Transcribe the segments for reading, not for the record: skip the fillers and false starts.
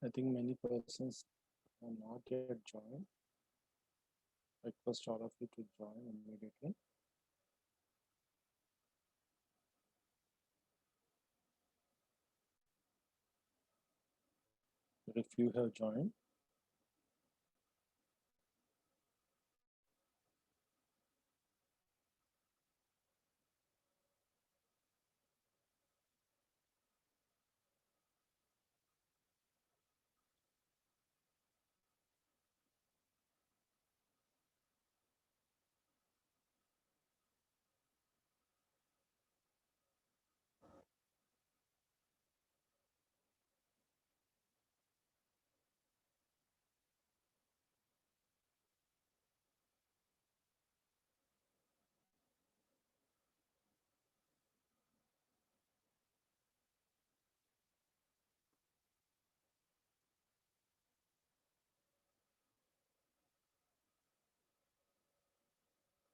I think many persons are not yet joined. I request all of you to join immediately. If you have joined,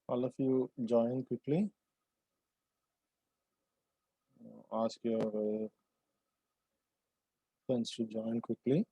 all of you join quickly. Ask your friends to join quickly.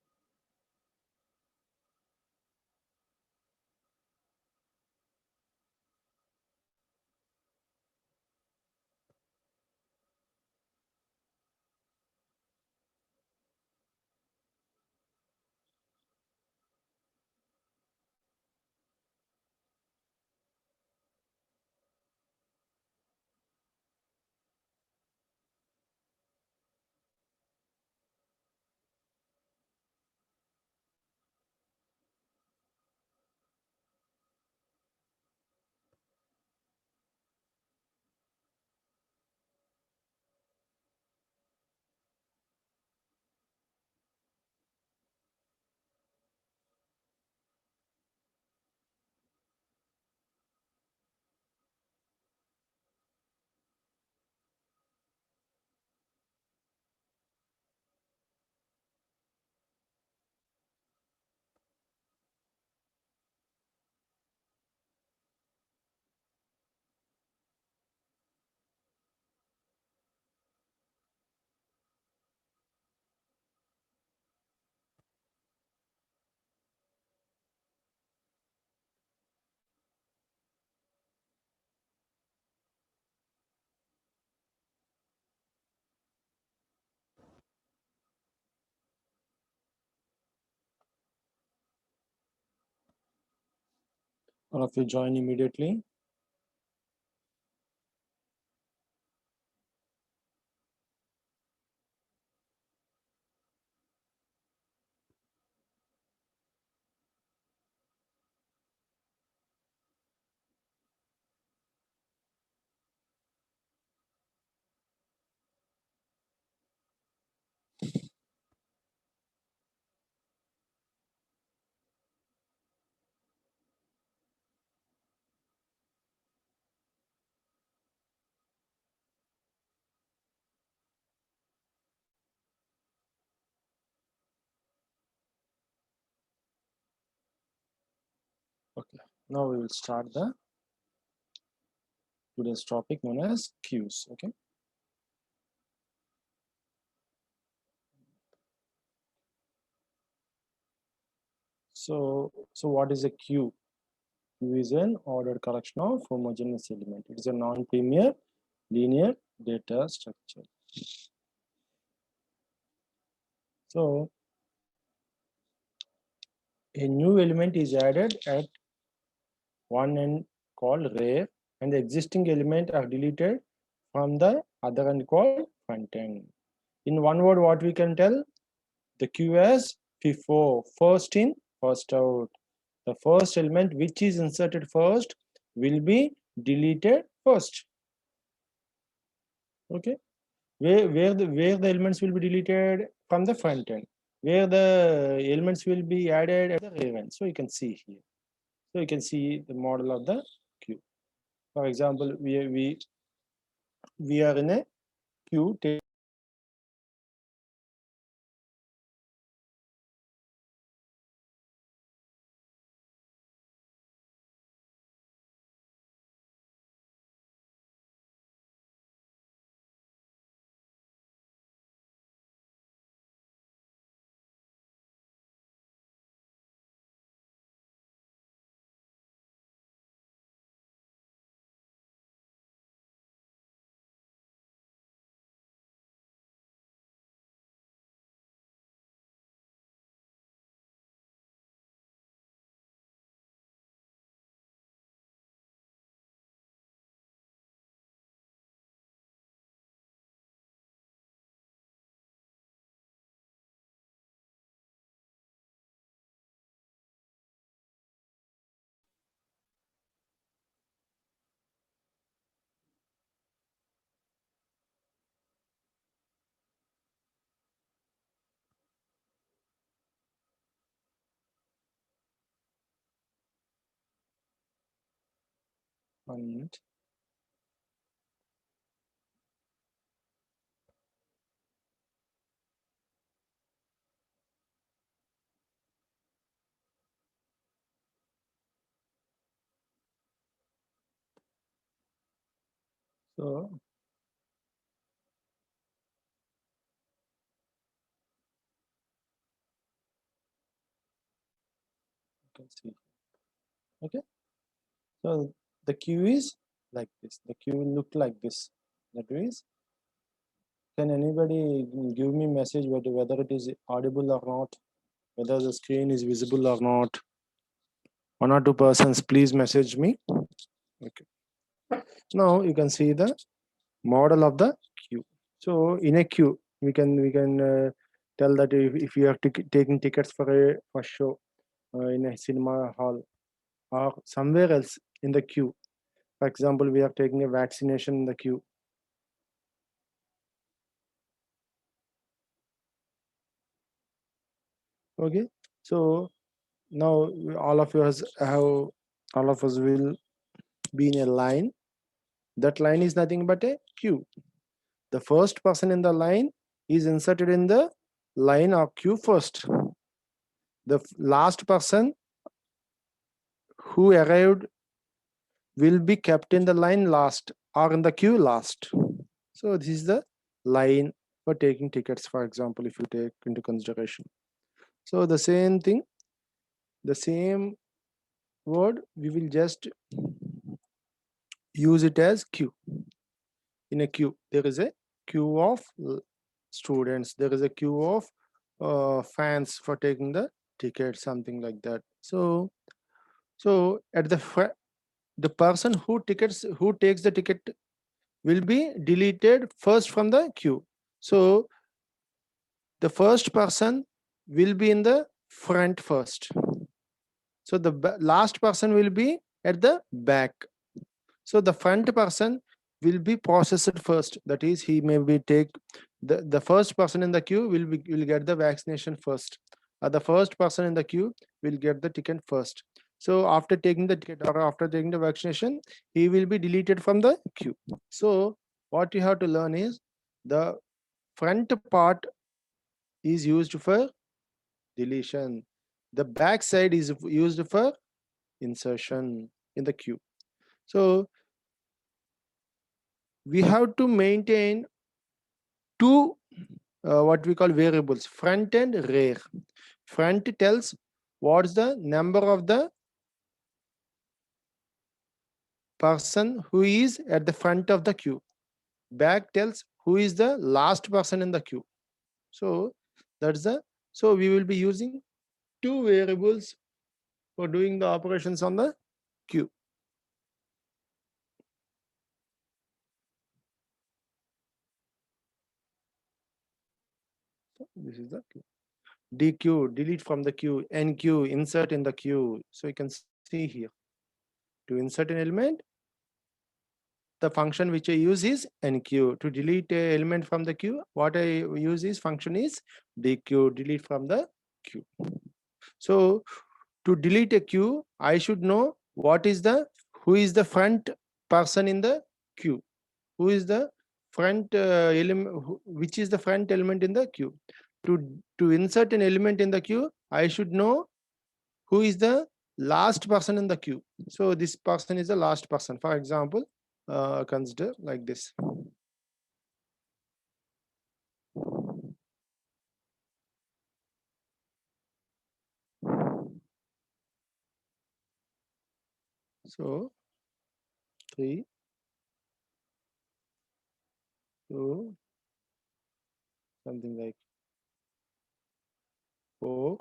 All of you join immediately. Okay, now we will start the today's topic known as queues. Okay, so what is a queue? Queue is an ordered collection of homogeneous element. It is a non-linear linear data structure. So a new element is added at one end called rear, and the existing element are deleted from the other end called front end. In one word, what we can tell? The queue as FIFO, first in, first out. The first element which is inserted first will be deleted first. Okay, where the elements will be deleted from the front end, where the elements will be added at the rear end. So you can see here. So you can see the model of the queue. For example, we are in a queue. 1 minute. So you can see. Okay. So the queue is like this. The queue will look like this. That is, can anybody give me message whether it is audible or not, whether the screen is visible or not? 1 or 2 persons, please message me. Okay. Now you can see the model of the queue. So in a queue, we can tell that if you are taking tickets for a show in a cinema hall or somewhere else in the queue. For example, we are taking a vaccination in the queue. Okay, so now all of us will be in a line. That line is nothing but a queue. The first person in the line is inserted in the line or queue first. The last person who arrived will be kept in the line last or in the queue last. So this is the line for taking tickets, for example, if you take into consideration. So the same thing, the same word, we will just use it as queue. In a queue, there is a queue of students, there is a queue of fans for taking the ticket, something like that. So at the person who takes the ticket will be deleted first from the queue. So the first person will be in the front first. So the last person will be at the back. So the front person will be processed first. That is, he may be take the first person in the queue will get the vaccination first. The first person in the queue will get the ticket first. So after taking the ticket or after taking the vaccination, he will be deleted from the queue. So what you have to learn is the front part is used for deletion. The back side is used for insertion in the queue. So we have to maintain two what we call variables, front and rear. Front tells what's the number of the person who is at the front of the queue. Back tells who is the last person in the queue. So so we will be using two variables for doing the operations on the queue. So this is the queue. DQ, delete from the queue. NQ, insert in the queue. So you can see here. To insert an element, the function which I use is NQ. To delete a element from the queue, what I use is function is DQ, delete from the queue. So to delete a queue, I should know who is the front person in the queue. Who is the front element, which is the front element in the queue. To insert an element in the queue, I should know who is the last person in the queue. So this person is the last person. For example, consider like this. So 3, 2, something like 4,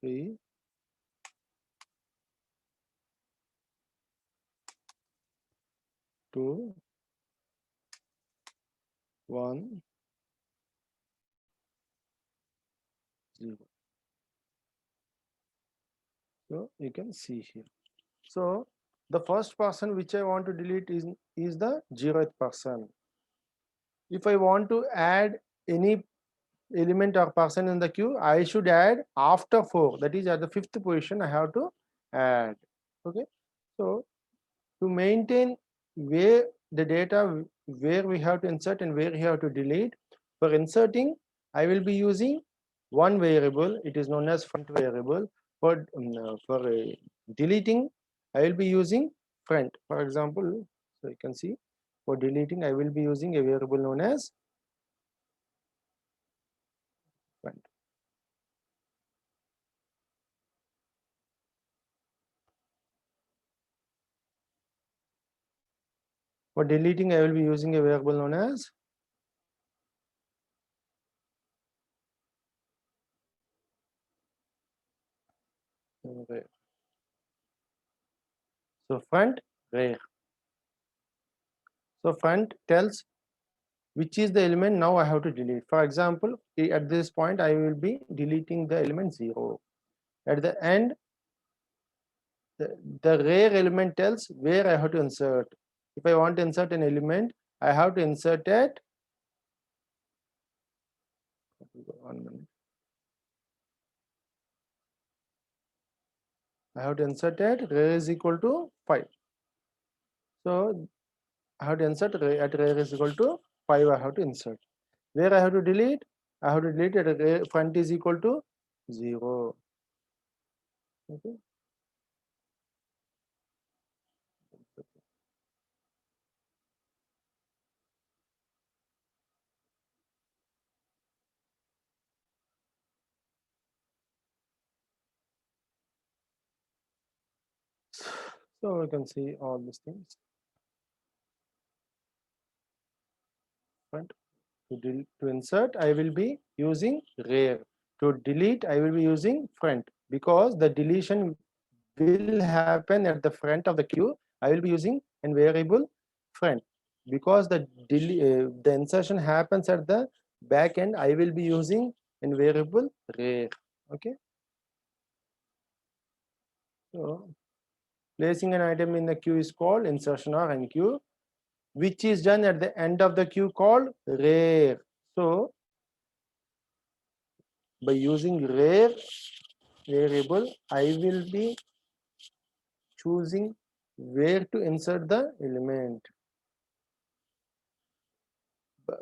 3, 2, 1, 0. So you can see here. So the first person which I want to delete is the 0th person. If I want to add any element or person in the queue, I should add after 4. That is at the 5th position I have to add. Okay. So to maintain where the data, where we have to insert and where we have to delete. For inserting, I will be using one variable, it is known as front variable. For deleting, I will be using front. For example, so you can see, for deleting, I will be using a variable known as front. For deleting, I will be using a variable known as rear. So front, rear. So front tells which is the element now I have to delete. For example, at this point I will be deleting the element 0. At the end, the rear element tells where I have to insert. If I want to insert an element, I have to insert it. 1 minute. I have to insert it. Rear is equal to 5. So I have to insert at rear is equal to 5. I have to insert. Where I have to delete? I have to delete at rear, front is equal to 0. Okay. So we can see all these things. Front. To insert, I will be using rear. To delete, I will be using front, because the deletion will happen at the front of the queue. I will be using a variable front, because the insertion happens at the back end. I will be using a variable rear. Okay. So placing an item in the queue is called insertion or enqueue, which is done at the end of the queue called rear. So by using rear variable, I will be choosing where to insert the element.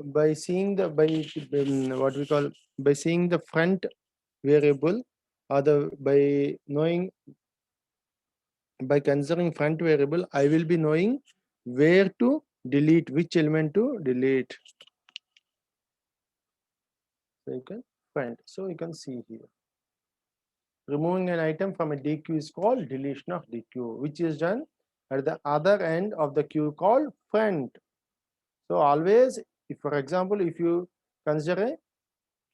By seeing the what we call, by seeing the front variable, or by knowing, by considering front variable, I will be knowing where to delete, which element to delete. So you can front. So you can see here, removing an item from a DQ is called deletion of DQ, which is done at the other end of the queue called front. So always, if for example, if you consider a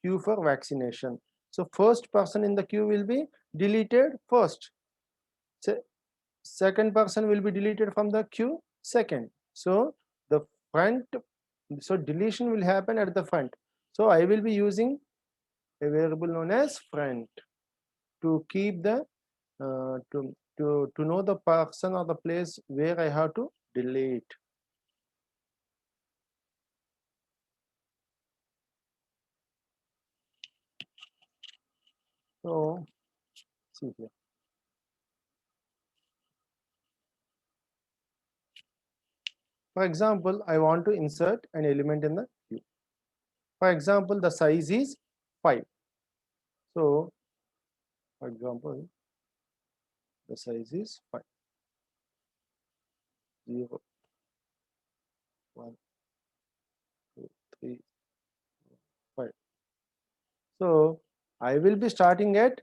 queue for vaccination, so first person in the queue will be deleted first. So second person will be deleted from the queue second. So the front, so deletion will happen at the front. So I will be using a variable known as front to keep the to know the person or the place where I have to delete. So see here. For example, I want to insert an element in the queue. For example, the size is 5. So for example, the size is 5. 0, 1, 2, 3, 4, 5. So I will be starting at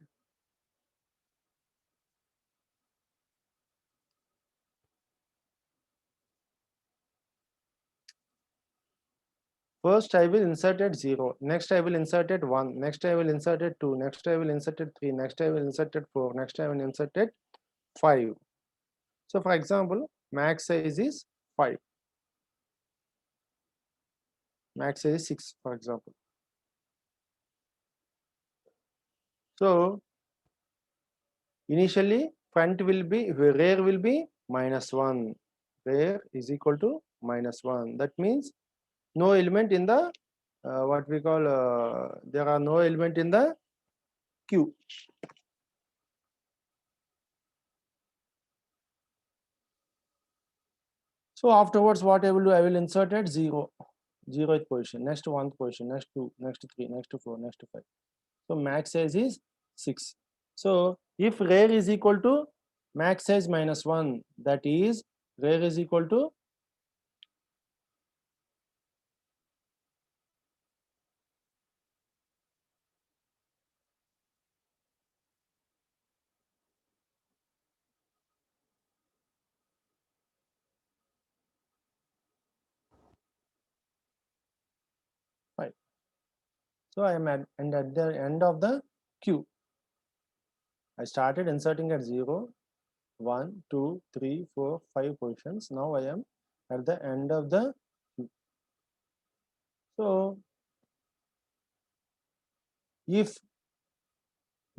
first I will insert at 0, next I will insert at 1, next I will insert at 2, next I will insert at 3, next I will insert at 4, next I will insert at 5. So for example, max size is 5, max size is 6, for example. So initially front will be, rear will be -1, rear is equal to -1. That means no element in the what we call, there are no element in the queue. So afterwards, what I will do, I will insert at 0, 0th position, next 1th position, next 2, next 3, next 4, next 5. So max size is 6. So if rare is equal to max size minus 1, that is rare is equal to so I am at the end of the queue. I started inserting at 0, 1, 2, 3, 4, 5 positions. Now I am at the end of the queue. So if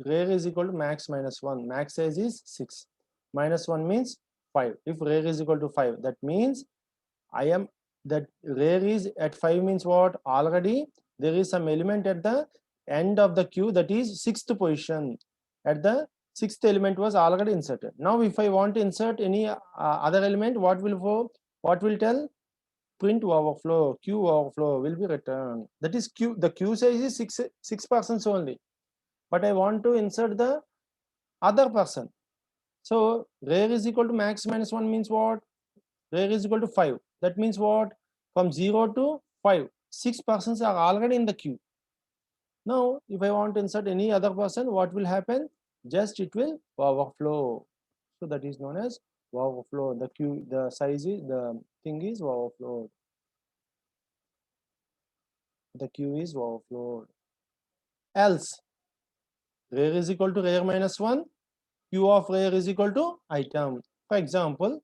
rare is equal to max minus 1, max size is 6, minus 1 means 5. If rare is equal to 5, that means I am that rare is at 5 means what? Already there is some element at the end of the queue, that is 6th position. At the 6th element was already inserted. Now if I want to insert any other element, what will tell? Print overflow, queue overflow will be returned. That is queue. The queue size is 6% only, but I want to insert the other person. So rare is equal to max minus 1 means what? Rare is equal to 5. That means what? From 0 to 5, 6 persons are already in the queue. Now if I want to insert any other person, what will happen? Just it will overflow. So that is known as overflow. The queue, the size is, the thing is overflowed. The queue is overflowed. Else rare is equal to rare minus 1, queue of rare is equal to item. For example,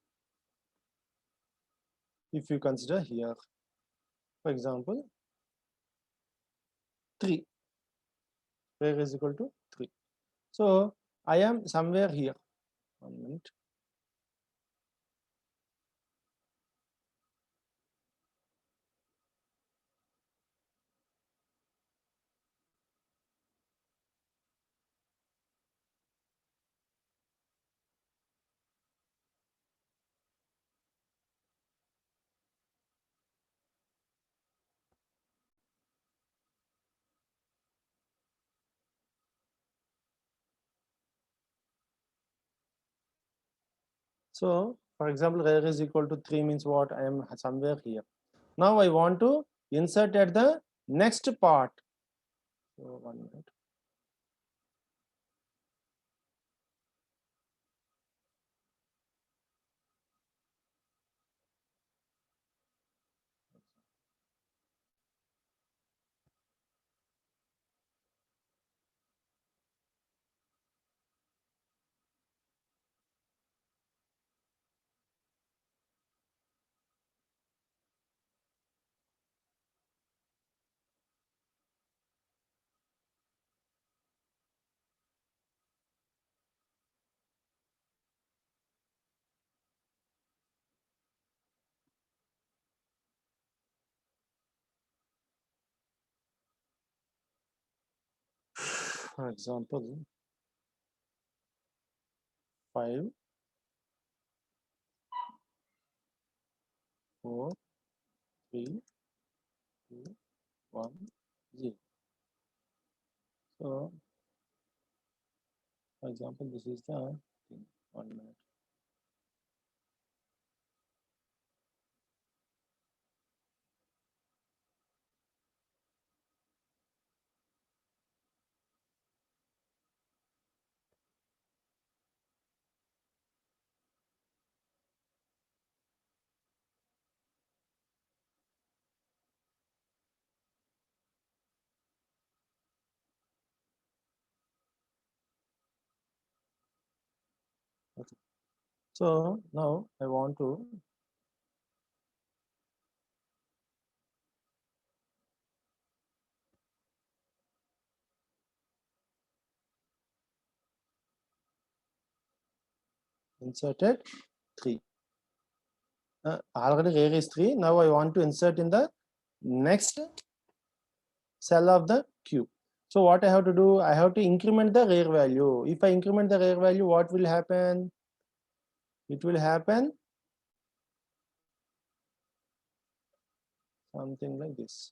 if you consider here, for example, 3, rare is equal to 3. So I am somewhere here. 1 minute. So for example, rare is equal to 3 means what? I am somewhere here. Now I want to insert at the next part. So 1 minute. For example, 5, 4, 3, 2, 1, 0. So for example, this is the thing. 1 minute. Okay. So now I want to insert at 3. Already rare is 3. Now I want to insert in the next cell of the queue. So what I have to do, I have to increment the rare value. If I increment the rare value, what will happen? It will happen something like this.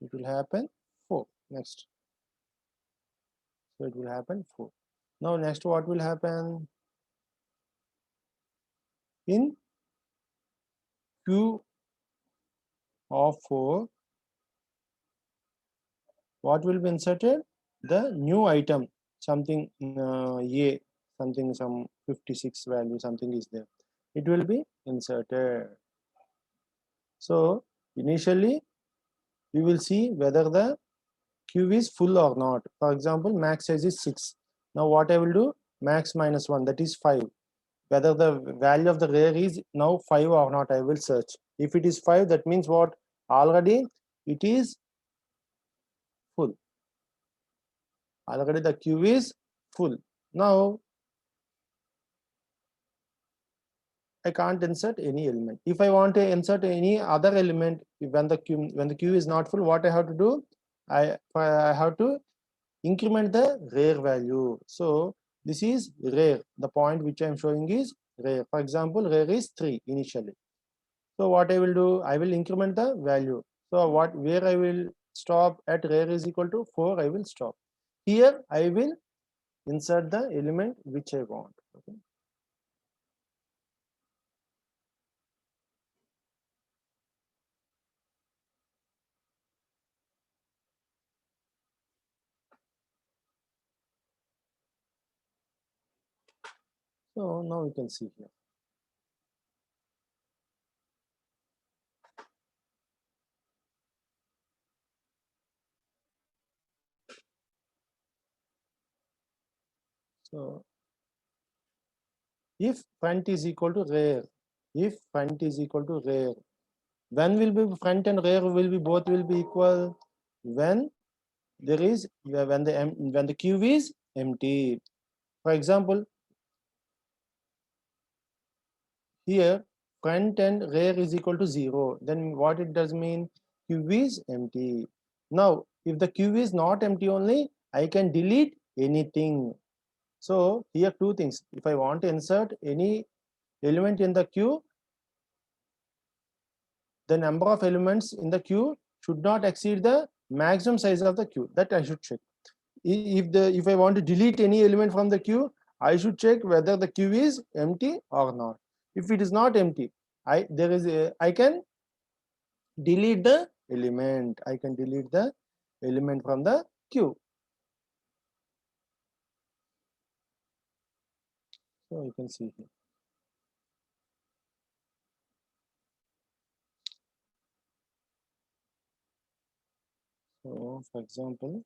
It will happen 4 next. So it will happen 4. Now next what will happen? In queue of 4, what will be inserted? The new item, something A, something some 56 value, something is there. It will be inserted. So initially we will see whether the queue is full or not. For example, max size is 6. Now what I will do? Max minus 1, that is 5. Whether the value of the rare is now 5 or not, I will search. If it is 5, that means what? Already it is full. Already the queue is full. Now I can't insert any element. If I want to insert any other element, when the queue is not full, what I have to do? I have to increment the rare value. So this is rare. The point which I am showing is rare. For example, rare is 3 initially. So what I will do? I will increment the value. So where I will stop at rare is equal to 4, I will stop. Here I will insert the element which I want. Okay. So now you can see here. So if front is equal to rare, if front is equal to rare, when will be front and rare will be both will be equal? When there is when the queue is empty. For example, here front and rare is equal to 0. Then what it does mean? Queue is empty. Now, if the queue is not empty only, I can delete anything. So here two things. If I want to insert any element in the queue, the number of elements in the queue should not exceed the maximum size of the queue. That I should check. If I want to delete any element from the queue, I should check whether the queue is empty or not. If it is not empty, I can delete the element. I can delete the element from the queue. So you can see here. So for example,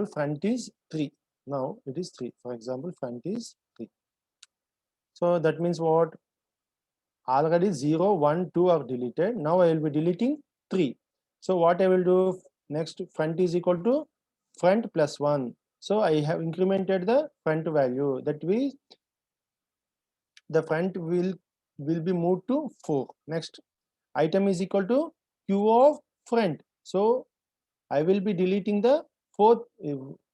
front is 3. Now it is 3. For example, front is 3. So that means what? Already 0, 1, 2 are deleted. Now I will be deleting 3. So what I will do next? Front is equal to front plus 1. So I have incremented the front value. That means the front will be moved to 4. Next item is equal to queue of front. So I will be deleting the fourth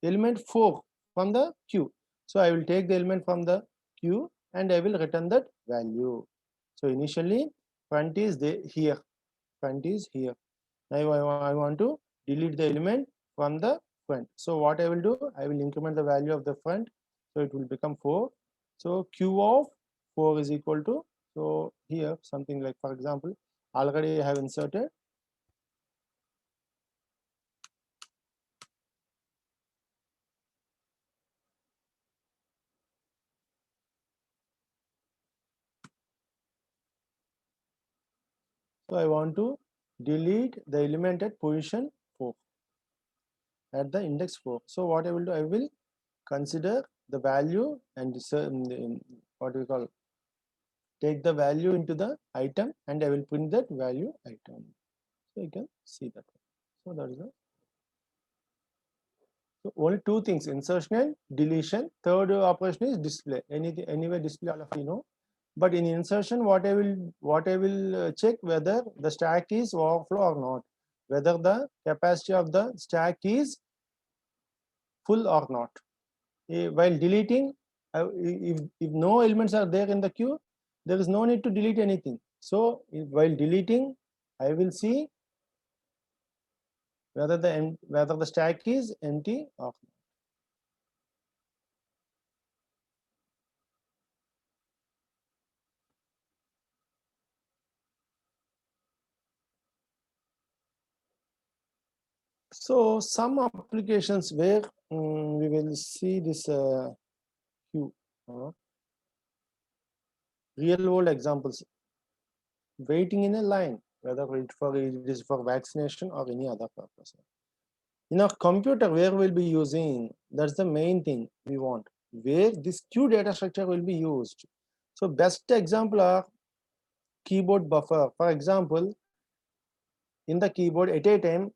element 4 from the queue. So I will take the element from the queue and I will return that value. So initially front is here, front is here. Now I want to delete the element from the front. So what I will do? I will increment the value of the front. So it will become 4. So queue of 4 is equal to, so here something like, for example, already I have inserted. So I want to delete the element at position 4, at the index 4. So what I will do? I will consider the value and what we call, take the value into the item and I will print that value item. So you can see that. So that is the, so only two things: insertion and deletion. Third operation is display. Anyway, display all of you know. But in insertion, what I will check whether the stack is overflow or not, whether the capacity of the stack is full or not. While deleting, if no elements are there in the queue, there is no need to delete anything. So while deleting, I will see whether the stack is empty or not. So some applications where we will see this queue, real world examples, waiting in a line, whether it is for vaccination or any other purpose. In a computer, where we'll be using, that's the main thing we want, where this queue data structure will be used. So best example are keyboard buffer. For example, in the keyboard at a time,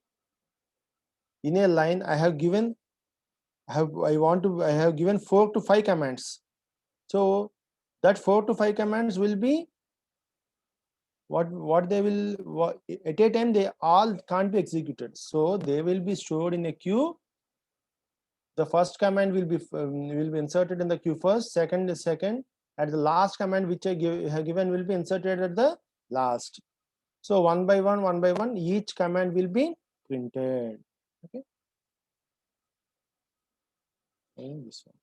in a line, I have given 4 to 5 commands. So that 4 to 5 commands will be what they will at a time, they all can't be executed. So they will be stored in a queue. The first command will be inserted in the queue first, second is second, at the last command which I have given will be inserted at the last. So one by one, each command will be printed. Okay, and this one.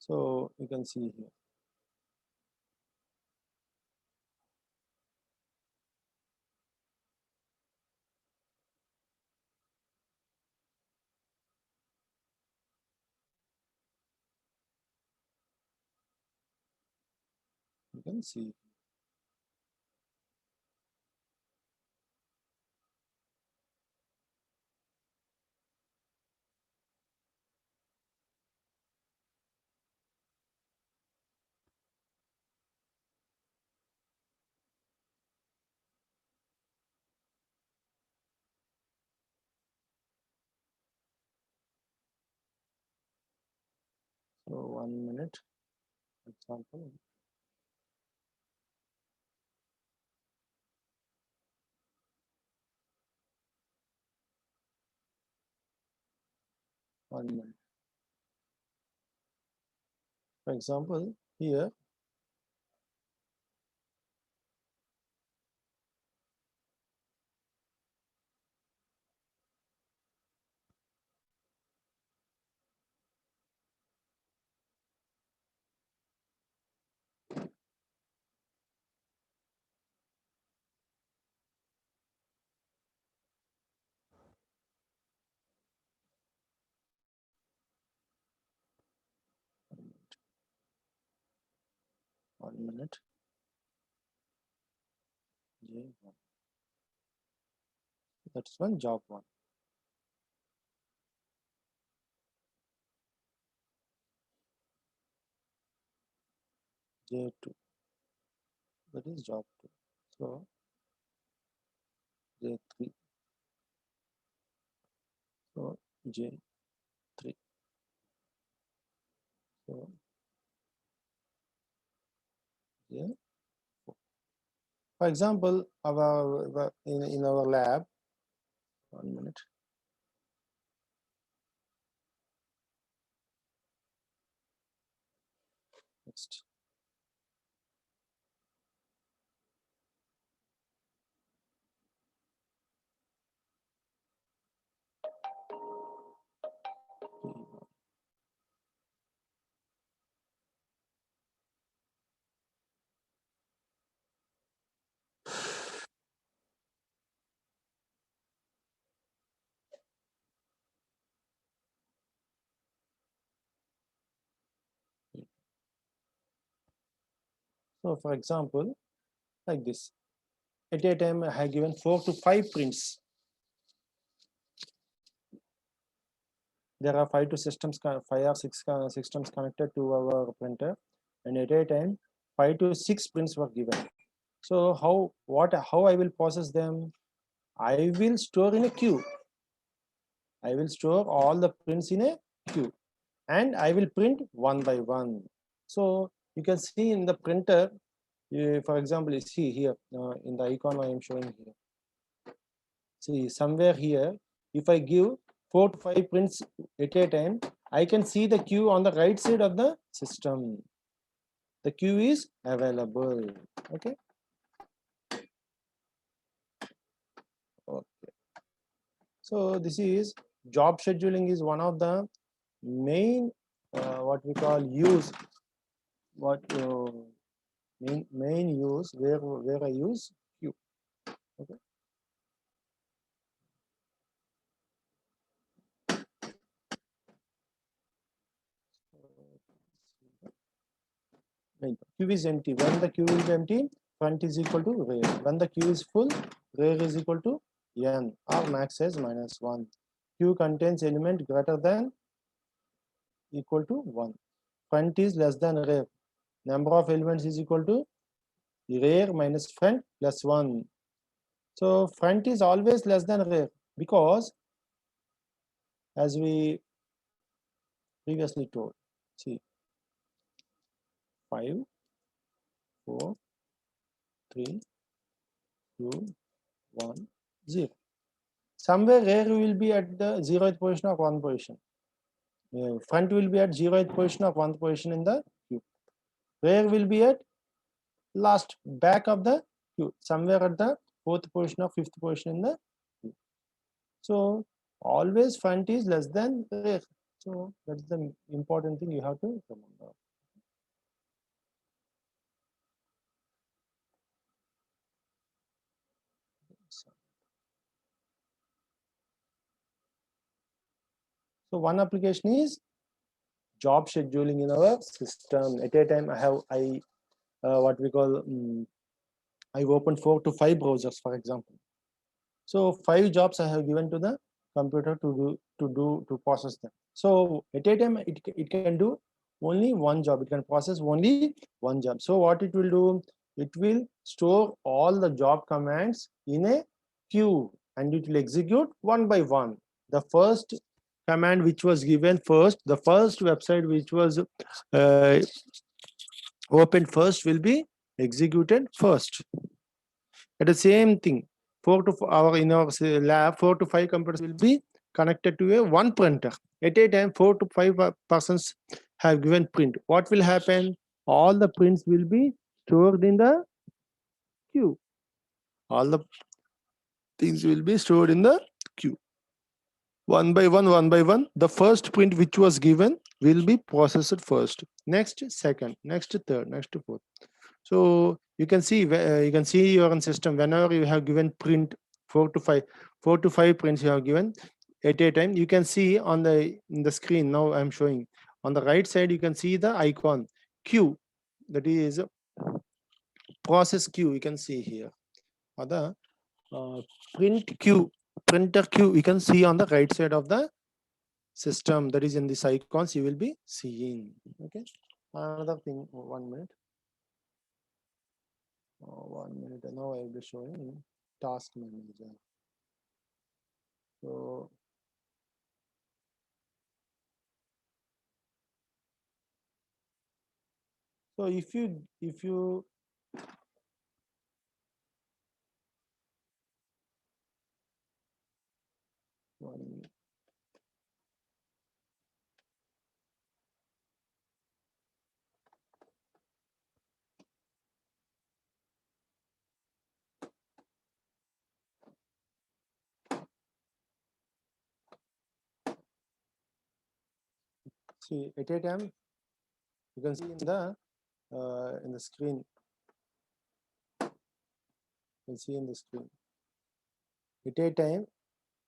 So you can see here. You can see. So 1 minute, example. One minute. For example, here 1 minute. J1. That's one job one. J2. That is job 2. So J3. So J3. So J4. For example, in our lab, 1 minute. Next. So for example, like this. At a time, I have given 4 to 5 prints. There are 5 or 6 systems connected to our printer, and at a time, 5 to 6 prints were given. So how I will process them? I will store in a queue. I will store all the prints in a queue, and I will print one by one. So You can see in the printer, for example, you see here in the icon I am showing here. See, somewhere here, if I give 4 to 5 prints at a time, I can see the queue on the right side of the system. The queue is available. Okay. Okay. So this is job scheduling is one of the main what we call use what main use where I use queue. Okay. Queue is empty. When the queue is empty, front is equal to rear. When the queue is full, rear is equal to n or max says -1. Queue contains element greater than equal to 1. Front is less than rear. Number of elements is equal to rear minus front plus 1. So front is always less than rear because as we previously told, see 5, 4, 3, 2, 1, 0. Somewhere rear will be at the 0th position or 1 position. Front will be at 0th position or 1th position in the queue. Rear will be at last back of the queue, somewhere at the 4th position or 5th position in the queue. So always front is less than rear. So that's the important thing you have to remember. So one application is job scheduling in our system. At a time, I what we call I opened 4 to 5 browsers, for example. So 5 jobs I have given to the computer to process them. So at a time, it can do only one job. It can process only one job. So what it will do? It will store all the job commands in a queue and it will execute one by one. The first command which was given first, the first website which was opened first will be executed first. At the same thing, 4 to 4 our in our lab, 4 to 5 computers will be connected to a one printer. At a time, 4 to 5 persons have given print. What will happen? All the prints will be stored in the queue. All the things will be stored in the queue. One by one, the first print which was given will be processed first. Next, second, next, third, next, fourth. So you can see your own system whenever you have given print 4 to 5 prints you have given at a time. You can see on in the screen now I'm showing on the right side. You can see the icon queue, that is process queue. You can see here or the print queue, printer queue. You can see on the right side of the system, that is in this icons you will be seeing. Okay, another thing, 1 minute. 1 minute. Now I will be showing task manager. So if you see at a time, you can see in the screen. You can see in the screen at a time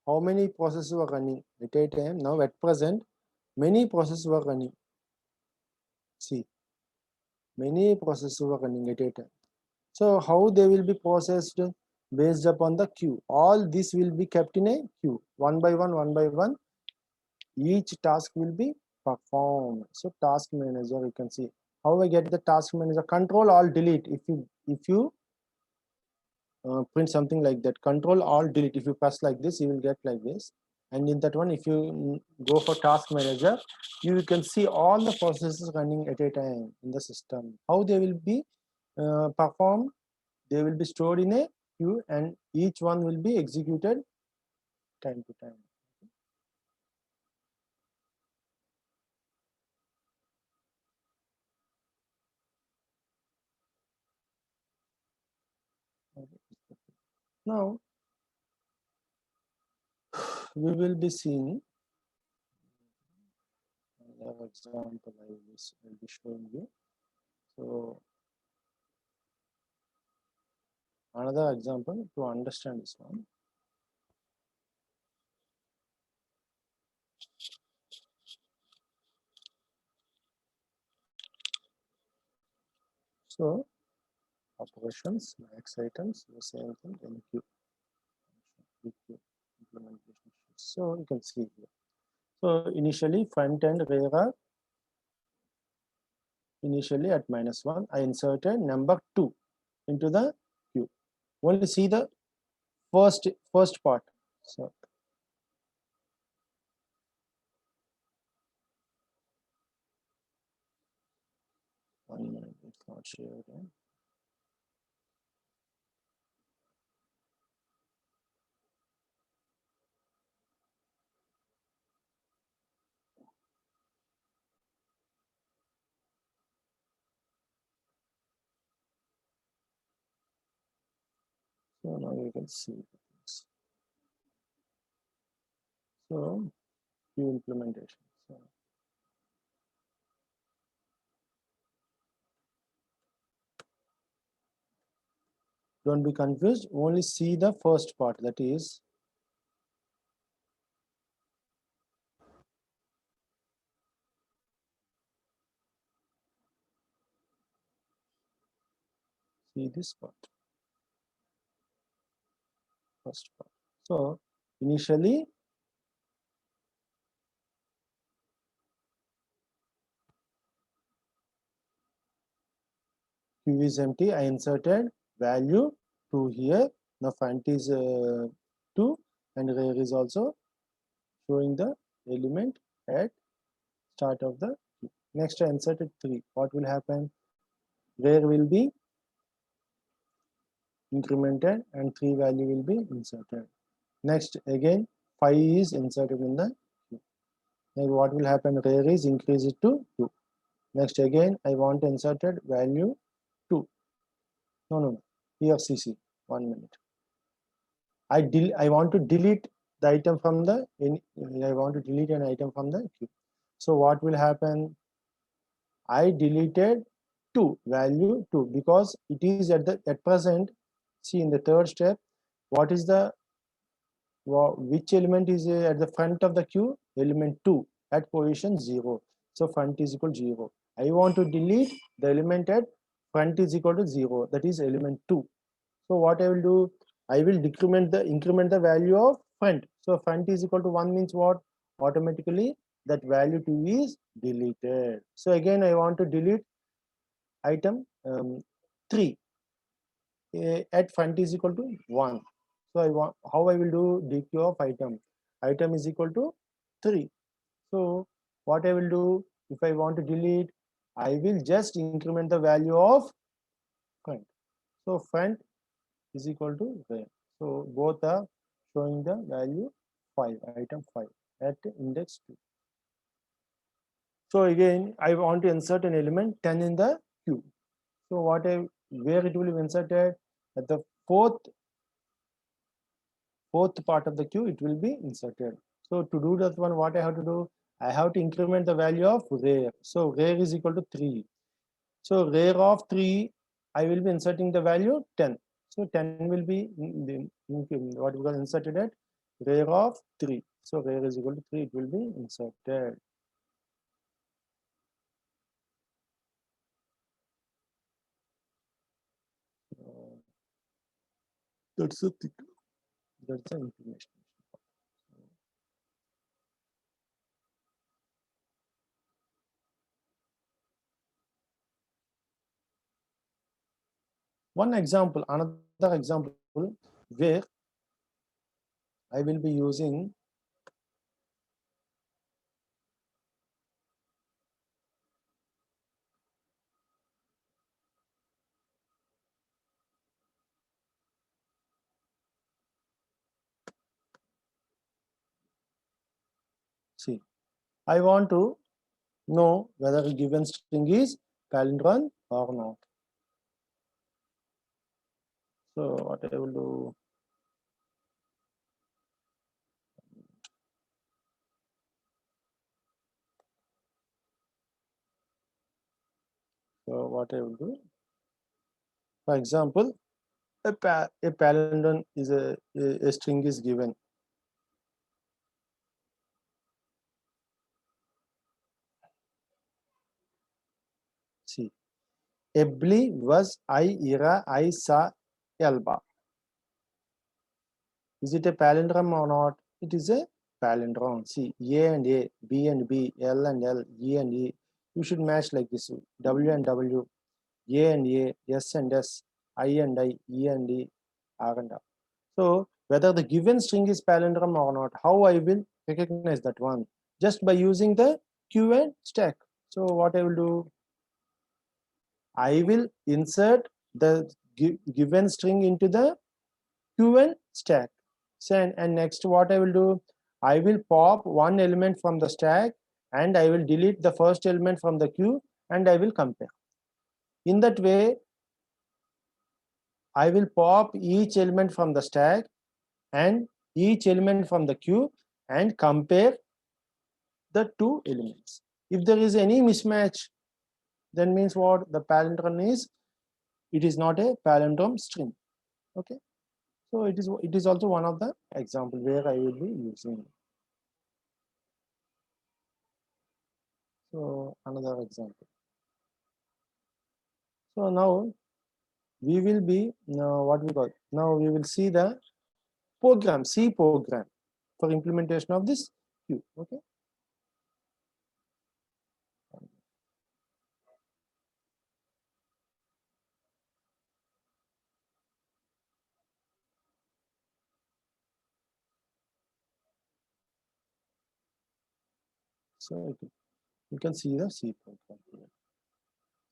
how many processes were running at a time. Now at present, many processes were running. See, many processes were running at a time. So how they will be processed? Based upon the queue. All this will be kept in a queue, one by one. Each task will be performed. So task manager, you can see how I get the task manager. Control Alt Delete. If you print something like that, Control Alt Delete. If you press like this, you will get like this. And in that one, if you go for task manager, you can see all the processes running at a time in the system. How they will be performed, they will be stored in a queue, and each one will be executed time to time. Now, we will be seeing another example I will be showing you. So, another example to understand this one. So, operations, max items, the same thing, NQ, BQ, implementation. So, you can see here. So, initially, front end where initially at -1, I inserted number 2 into the queue. Only see the first part. So, one minute, it's not shared. So now you can see this. So queue implementation. So don't be confused. Only see the first part. That is see this part. First part. So initially queue is empty. I inserted value 2 here. Now front is 2, and rear is also showing the element at start of the queue. Next I inserted 3. What will happen? Rear will be incremented and 3 value will be inserted. Next again 5 is inserted in the queue. Then what will happen? Rear is increased to 2. Next again I want to inserted value 2. No. Here CC. 1 minute. I want to delete the item from the I want to delete an item from the queue. So what will happen? I deleted 2 value 2 because it is at present. See in the third step, what is the which element is at the front of the queue? Element 2 at position 0. So front is equal to 0. I want to delete the element at front is equal to 0. That is element 2. So what I will do? I will increment the value of front. So front is equal to 1 means what? Automatically that value 2 is deleted. So again I want to delete item 3 at front is equal to 1. So I want how I will do DQ of item. Item is equal to 3. So what I will do, if I want to delete, I will just increment the value of front. So front is equal to rear. So both are showing the value 5, item 5 at index 2. So again I want to insert an element 10 in the queue. So where it will be inserted? At the fourth part of the queue, it will be inserted. So to do that one, what I have to do? I have to increment the value of rear. So rear is equal to 3. So rear of 3, I will be inserting the value 10. So 10 will be what we got inserted at rear of 3. So rear is equal to 3, it will be inserted. That's the thing. That's the information. One example, another example where I will be using See, I want to know whether a given string is palindrome or not. So what I will do, for example, a palindrome is a string is given. See, Ebli was I ira I sa elba. Is it a palindrome or not? It is a palindrome. See, A and A, B and B, L and L, E and E. You should match like this. W and W, A and A, S and S, I and I, E and E, R and R. So whether the given string is palindrome or not, how I will recognize that one? Just by using the Q and stack. So what I will do, I will insert the given string into the Q stack. And next what I will do, I will pop one element from the stack and I will delete the first element from the queue and I will compare. In that way, I will pop each element from the stack and each element from the queue and compare the two elements. If there is any mismatch, then means what? The palindrome is, it is not a palindrome string. Okay. So it is also one of the example where I will be using. So another example. So now we will be what we call, now we will see the program, C program for implementation of this queue. Okay. So you can see the C program here.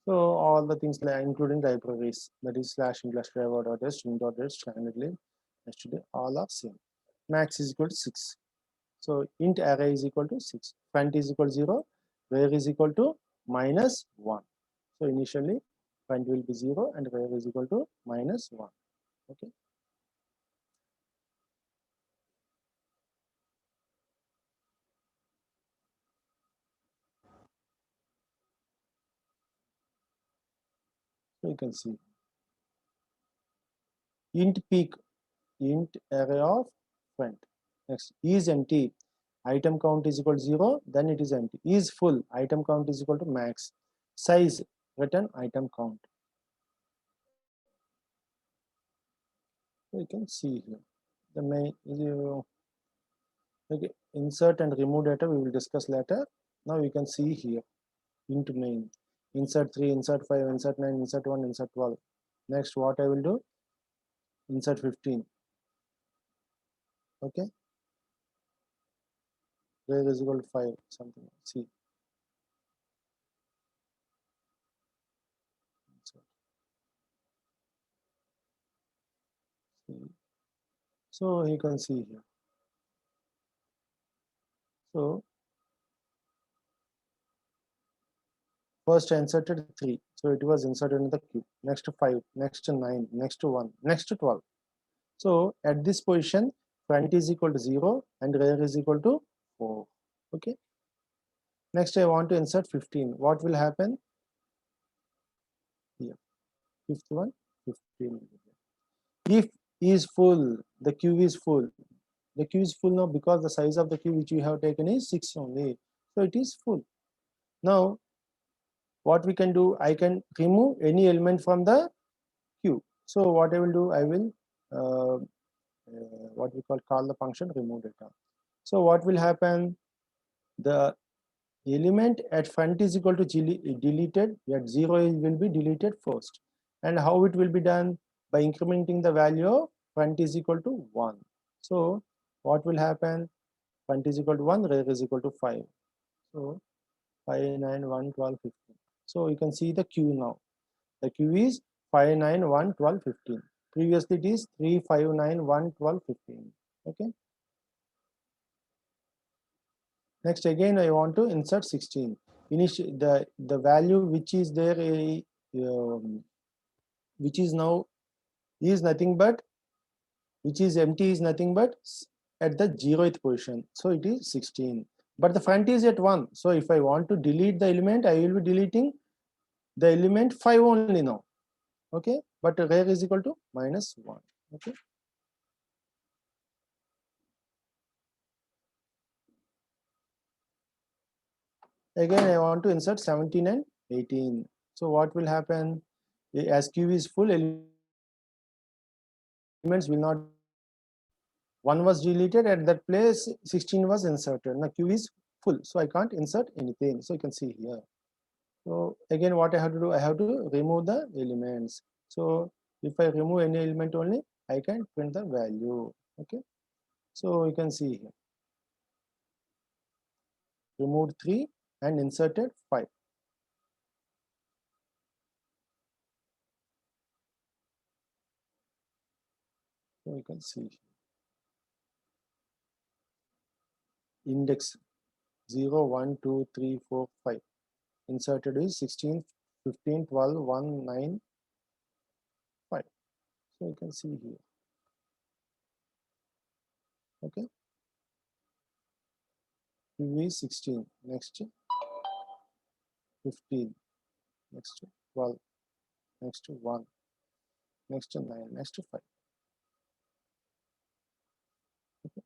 So all the things like including libraries, that is /driver.h, string.h, standardly, yesterday, all are same. Max is equal to 6. So int array is equal to 6. Front is equal to 0. Where is equal to -1. So initially front will be 0 and where is equal to -1. Okay. So you can see int peak, int array of front. Next is empty, item count is equal to 0, then it is empty. Is full, item count is equal to max. Size, return item count. So you can see here the main okay, insert and remove data we will discuss later. Now you can see here int main, insert 3, insert 5, insert 9, insert 1, insert 12. Next what I will do, insert 15. Okay, where is equal to 5, something. See, so you can see here. So first I inserted 3, so it was inserted in the queue. Next to 5, next to 9, next to 1, next to 12. So at this position, front is equal to 0 and rear is equal to 4. Okay. Next I want to insert 15. What will happen? Here, fifth one, 15. If is full, the queue is full. The queue is full now because the size of the queue which we have taken is 6 only. So it is full. Now what we can do, I can remove any element from the queue. So what I will do, I will what we call the function remove data. So what will happen, the element at front is equal to deleted, at 0 will be deleted first. And how it will be done? By incrementing the value of front is equal to 1. So what will happen, front is equal to 1, rear is equal to 5. So 5, 9, 1, 12, 15. So you can see the queue now. The queue is 5, 9, 1, 12, 15. Previously it is 3, 5, 9, 1, 12, 15. Okay. Next again I want to insert 16. The value which is there, which is now is nothing but, which is empty is nothing but at the 0th position. So it is 16. But the front is at 1. So if I want to delete the element, I will be deleting the element 5 only now. Okay. But rare is equal to -1. Okay. Again, I want to insert 17 and 18. So what will happen? As queue is full, elements will not. 1 was deleted, at that place 16 was inserted. Now queue is full, so I can't insert anything. So you can see here. So again, what I have to do, I have to remove the elements. So if I remove any element only, I can print the value. Okay. So you can see here, removed 3 and inserted 5. So you can see index 0, 1, 2, 3, 4, 5. Inserted is 16, 15, 12, 1, 9, 5. So you can see here. Okay. Q is 16. Next 15. Next 12. Next 1. Next 9. Next 5. Okay.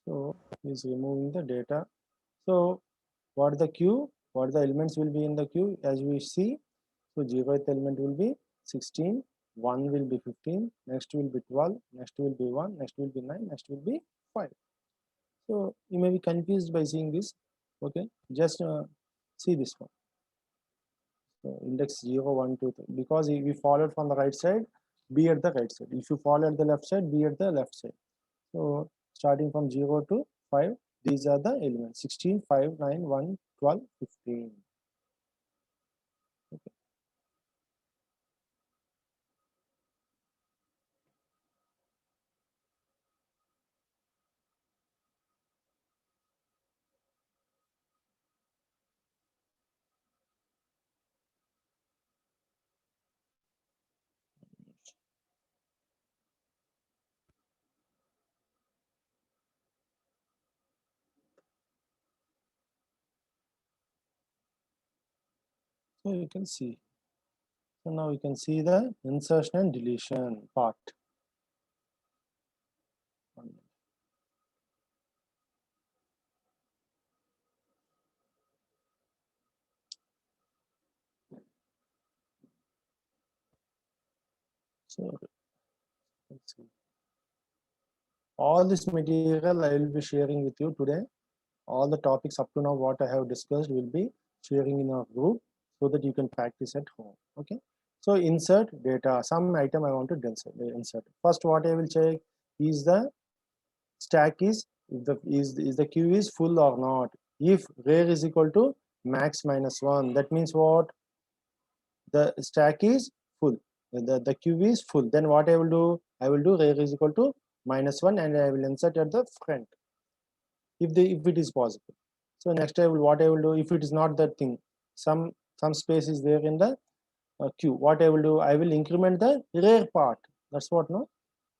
So is removing the data. So what the queue? What the elements will be in the queue? As we see, so 0th element will be 16, 1 will be 15, next will be 12, next will be 1, next will be 9, next will be 5. So you may be confused by seeing this. Okay, just see this one. So index 0, 1, 2, 3. Because if we followed from the right side, be at the right side. If you follow at the left side, be at the left side. So starting from 0 to 5, these are the elements: 16, 5, 9, 1, 12, 15. Okay. So you can see. So now you can see the insertion and deletion part. So let's see. All this material I will be sharing with you today. All the topics up to now what I have discussed will be sharing in our group so that you can practice at home. Okay. So insert data, some item I want to insert. First, what I will check is the stack is is the queue is full or not. If rare is equal to max minus 1, that means what? The stack is full. The queue is full. Then what I will do? I will do rare is equal to -1 and I will insert at the front if it is possible. So next I will what I will do, if it is not that thing, some space is there in the queue. What I will do, I will increment the rare part. That's what, no?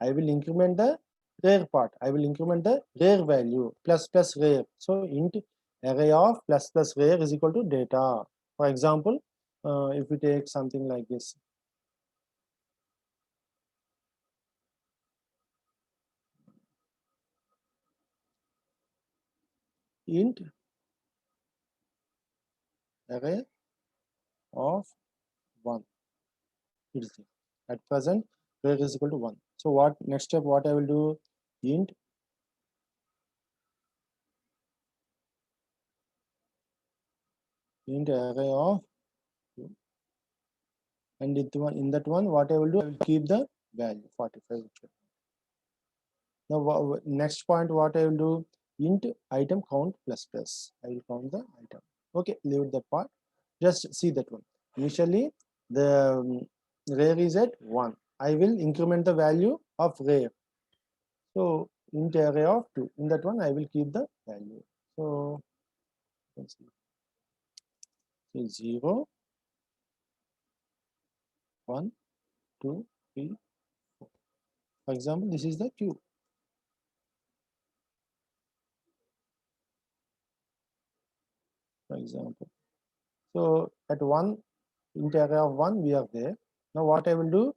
I will increment the rare part. I will increment the rare value plus rare. So int array of plus rare is equal to data. For example, if we take something like this, int array of 1. It is there. At present, rare is equal to 1. So what next step? What I will do? Int array of, and in that one what I will do, I will keep the value 45. Now next point, what I will do, int item count plus plus. I will count the item. Okay, leave that part. Just see that one. Initially, the rare is at 1. I will increment the value of rare. So int array of 2. In that one, I will keep the value. So let's see. 0, 1, 2, 3, 4. For example, this is the queue. For example, so at 1, int array of 1, we are there. Now what I will do,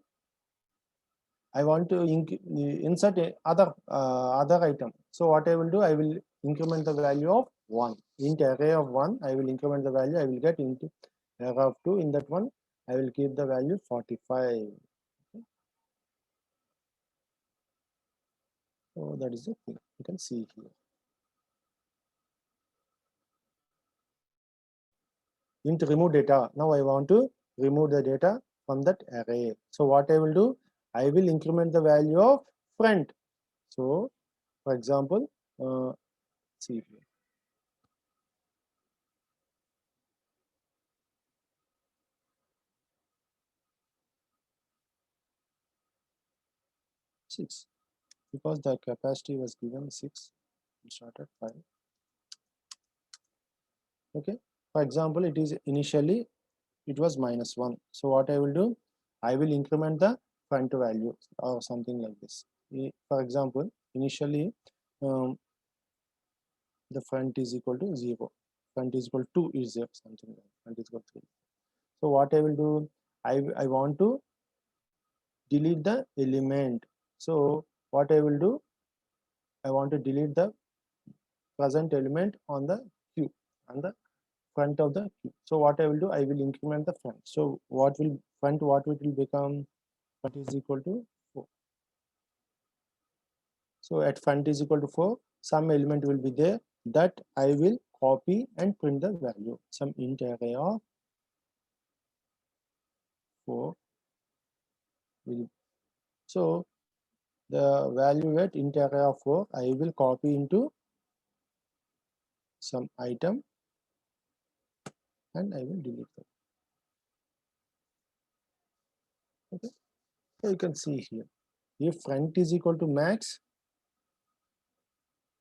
I want to insert other item. So what I will do, I will increment the value of 1. Int array of 1, I will increment the value, I will get into array of 2. In that one, I will keep the value 45. So that is the thing you can see here. Int remove data. Now I want to remove the data from that array. So what I will do, I will increment the value of friend. So for example, see here. 6, because the capacity was given 6, we started 5. Okay, for example, it is initially it was -1. So what I will do, I will increment the front value or something like this. For example, initially the front is equal to 0, front is equal to 2 is there, something like front is equal to 3. So what I will do, I want to delete the element. So what I will do, I want to delete the present element on the queue, on the front of the queue. So what I will do, I will increment the front. So what will front, what it will become, front is equal to 4. So at front is equal to 4, some element will be there that I will copy and print the value. Some int array of 4 will. So the value at int array of 4, I will copy into some item and I will delete it. Okay, so you can see here, if front is equal to max,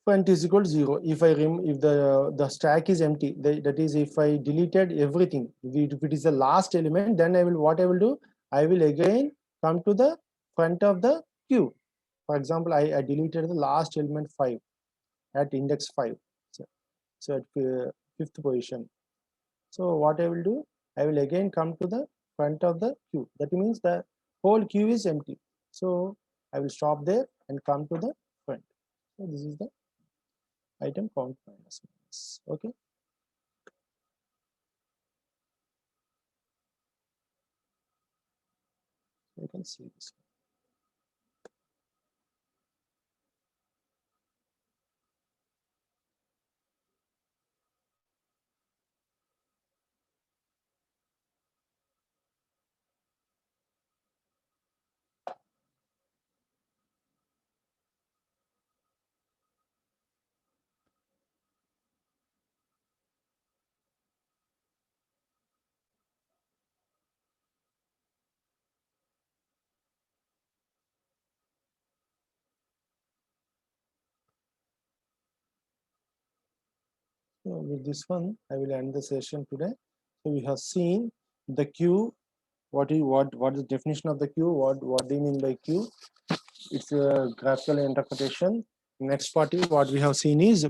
front is equal to 0. If I if the stack is empty, that is if I deleted everything, if it is the last element, then I will, what I will do, I will again come to the front of the queue. For example, I deleted the last element 5 at index 5, so at 5th position. So what I will do, I will again come to the front of the queue. That means the whole queue is empty. So I will stop there and come to the front. So this is the item count minus minus. Okay. You can see this. So with this one, I will end the session today. So we have seen the queue. What is the definition of the queue? What do you mean by queue? It's a graphical interpretation. Next part is what we have seen is,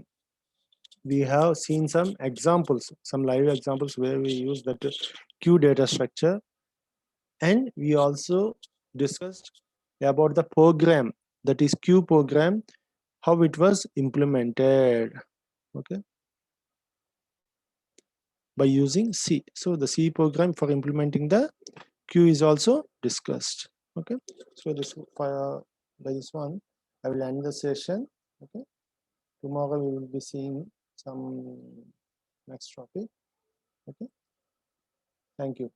we have seen some examples, some live examples where we use that queue data structure, and we also discussed about the program, that is queue program, how it was implemented. Okay, by using C. So the C program for implementing the queue is also discussed. Okay, so this by this one I will end the session. Okay, tomorrow we will be seeing some next topic. Okay, thank you.